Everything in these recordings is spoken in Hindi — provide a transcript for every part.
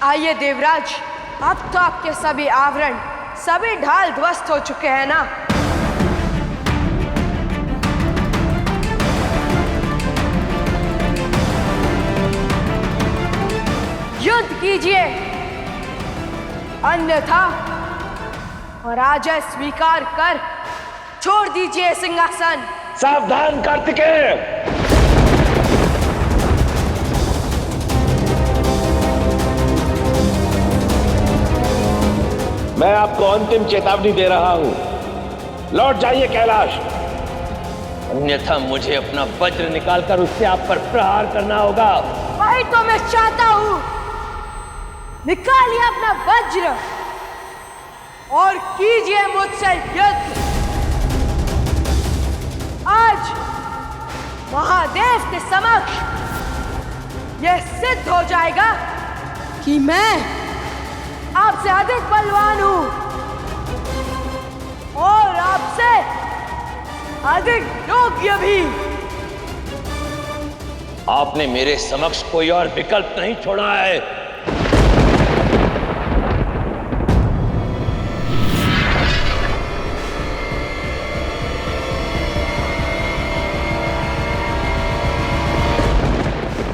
आइए देवराज, अब तो आपके सभी आवरण, सभी ढाल ध्वस्त हो चुके हैं ना। युद्ध कीजिए, अन्यथा पराजय स्वीकार कर छोड़ दीजिए सिंहासन। सावधान कार्तिकेय! मैं आपको अंतिम चेतावनी दे रहा हूं, लौट जाइए कैलाश, अन्यथा मुझे अपना वज्र निकालकर उससे आप पर प्रहार करना होगा। वही तो मैं चाहता हूं, निकालिए अपना वज्र और कीजिए मुझसे युद्ध। आज महादेव के समक्ष यह सिद्ध हो जाएगा कि मैं आपसे अधिक बलवान हूं और आपसे अधिक योग्य भी। आपने मेरे समक्ष कोई और विकल्प नहीं छोड़ा है।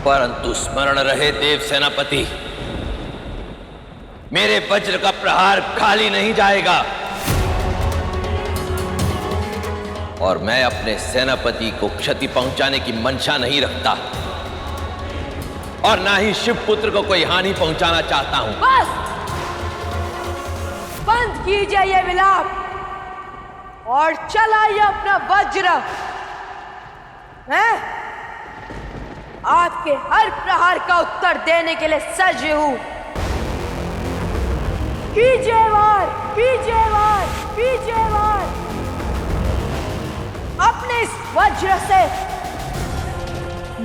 परंतु स्मरण रहे देव सेनापति, मेरे वज्र का प्रहार खाली नहीं जाएगा और मैं अपने सेनापति को क्षति पहुंचाने की मंशा नहीं रखता और ना ही शिवपुत्र को कोई हानि पहुंचाना चाहता हूं। बस बंद कीजिए ये विलाप और चलाइए अपना वज्र। मैं आपके हर प्रहार का उत्तर देने के लिए सज्ज हूं। कीजिए वार, कीजिए वार, कीजिए वार। अपने इस वज्र से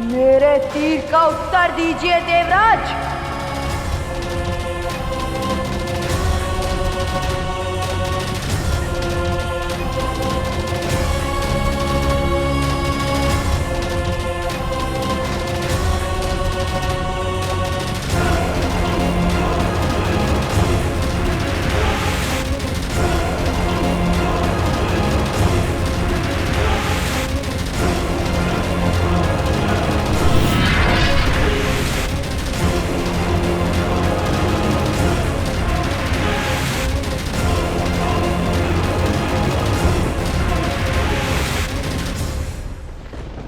मेरे तीर का उत्तर दीजिए देवराज।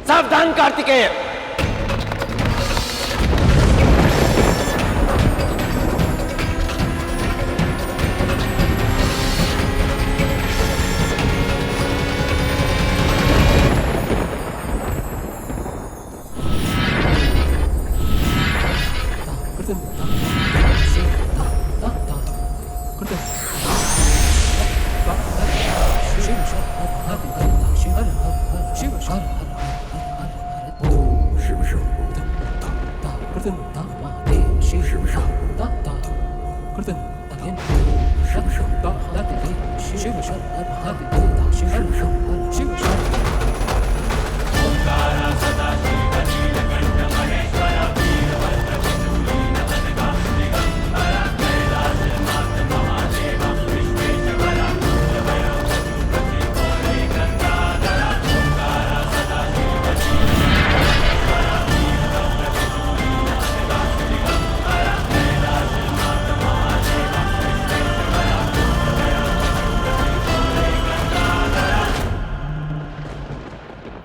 सावधान कार्तिकेय!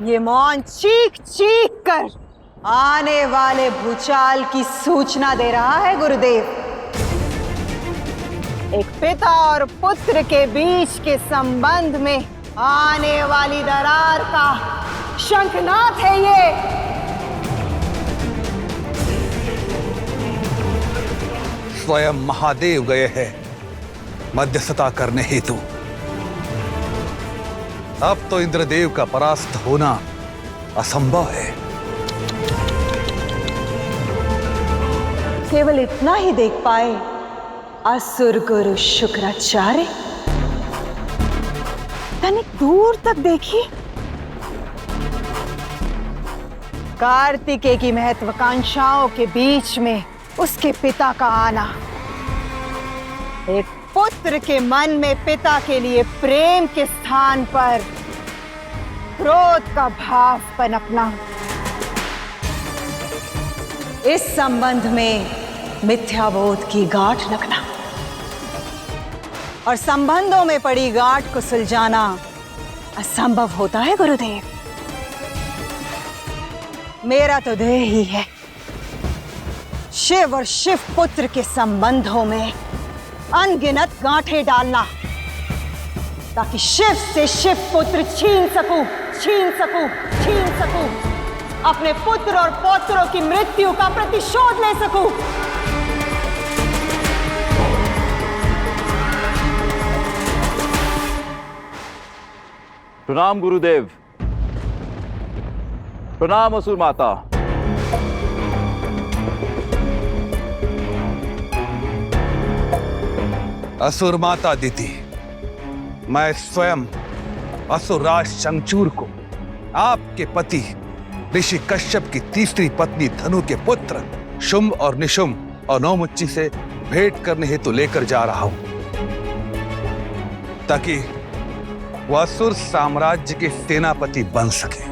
ये मौन चीख चीख कर आने वाले भूचाल की सूचना दे रहा है गुरुदेव। एक पिता और पुत्र के बीच के संबंध में आने वाली दरार का शंखनाद है ये। स्वयं महादेव गए हैं मध्यस्थता करने हेतु। अब तो इंद्रदेव का परास्त होना असंभव है। केवल इतना ही देख पाए असुर गुरु शुक्राचार्य। तनिक दूर तक देखिए, कार्तिकेय की महत्वाकांक्षाओं के बीच में उसके पिता का आना, एक पुत्र के मन में पिता के लिए प्रेम के स्थान पर क्रोध का भाव पनपना, इस संबंध में मिथ्याबोध की गांठ लगना और संबंधों में पड़ी गांठ को सुलझाना असंभव होता है गुरुदेव। मेरा तो ध्येय ही है शिव और शिव पुत्र के संबंधों में अनगिनत गांठें डालना, ताकि शिव से शिव पुत्र छीन सकूं अपने पुत्र और पौत्रों की मृत्यु का प्रतिशोध ले सकूं। प्रणाम गुरुदेव। प्रणाम असुर माता। असुर माता दीदी, मैं स्वयं असुरराज शंखचूड़ को आपके पति ऋषि कश्यप की तीसरी पत्नी धनु के पुत्र शुंभ और निशुंभ और नौमुच्ची से भेंट करने हेतु लेकर जा रहा हूं, ताकि वह असुर साम्राज्य के सेनापति बन सके।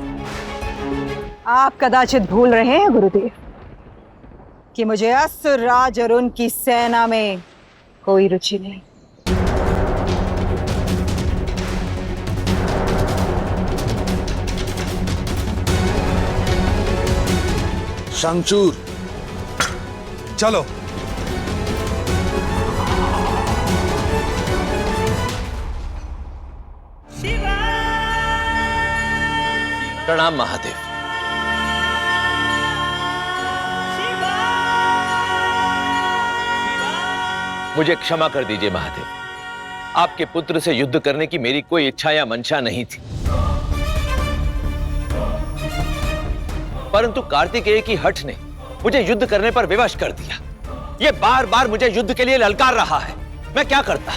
आप कदाचित भूल रहे हैं गुरुदेव कि मुझे असुर राज और उनकी सेना में कोई रुचि नहीं। शंखचूड़, चलो। प्रणाम महादेव। मुझे क्षमा कर दीजिए महादेव, आपके पुत्र से युद्ध करने की मेरी कोई इच्छा या मंशा नहीं थी, परंतु कार्तिकेय की हठ ने मुझे युद्ध करने पर विवश कर दिया। ये बार बार मुझे युद्ध के लिए ललकार रहा है, मैं क्या करता?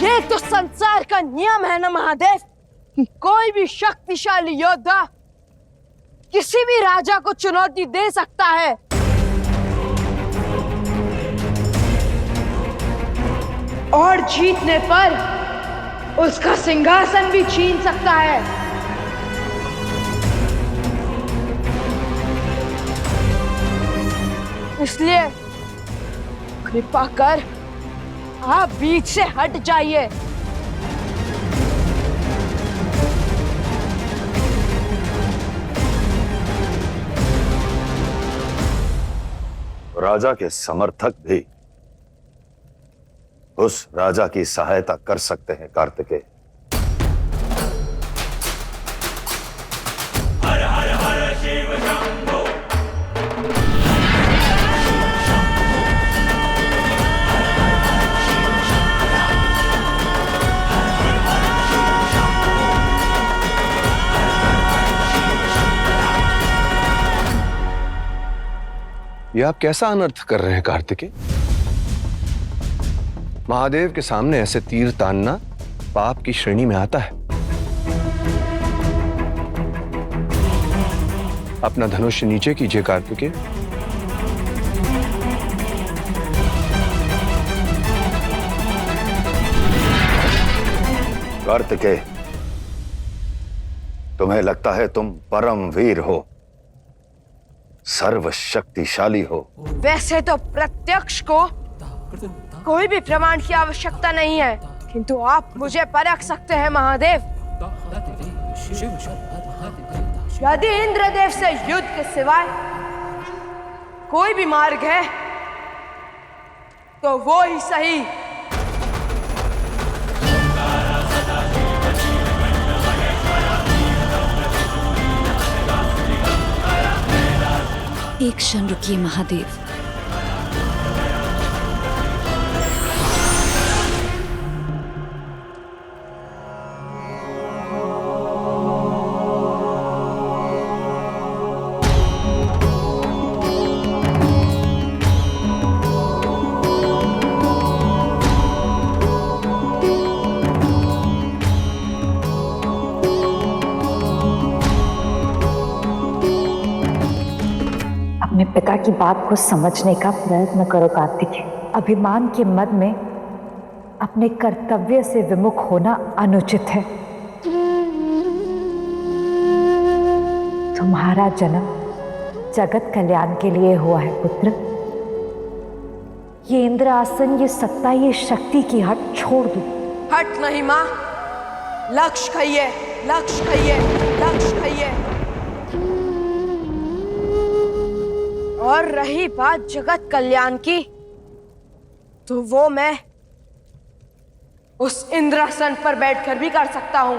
ये तो संसार का नियम है ना महादेव, कि कोई भी शक्तिशाली योद्धा किसी भी राजा को चुनौती दे सकता है। और जीतने पर उसका सिंहासन भी छीन सकता है। इसलिए कृपा कर आप बीच से हट जाइए। राजा के समर्थक भी उस राजा की सहायता कर सकते हैं कार्तिकेय। हर हर हर शिव शंभो। ये आप कैसा अनर्थ कर रहे हैं कार्तिकेय? महादेव के सामने ऐसे तीर तानना पाप की श्रेणी में आता है। अपना धनुष नीचे कीजिए कार्तिकेय। कार्तिकेय, तुम्हें लगता है तुम परम वीर हो, सर्वशक्तिशाली हो। वैसे तो प्रत्यक्ष को कोई भी प्रमाण की आवश्यकता नहीं है, किंतु आप मुझे परख सकते हैं महादेव। यदि इंद्रदेव से युद्ध के सिवाय कोई भी मार्ग है तो वो ही सही। एक क्षण रुकिए महादेव। अपने पिता की बात को समझने का प्रयत्न करो कार्तिक। अभिमान के मद में अपने कर्तव्य से विमुख होना अनुचित है। तुम्हारा जन्म जगत कल्याण के लिए हुआ है पुत्र। ये इंद्रासन, ये सत्ता, ये शक्ति की हट छोड़ दो। हट नहीं माँ, लक्ष्य खाइए, लक्ष्य खाइए, लक्ष्य खाइए। और रही बात जगत कल्याण की, तो वो मैं उस इंद्रासन पर बैठकर भी कर सकता हूं।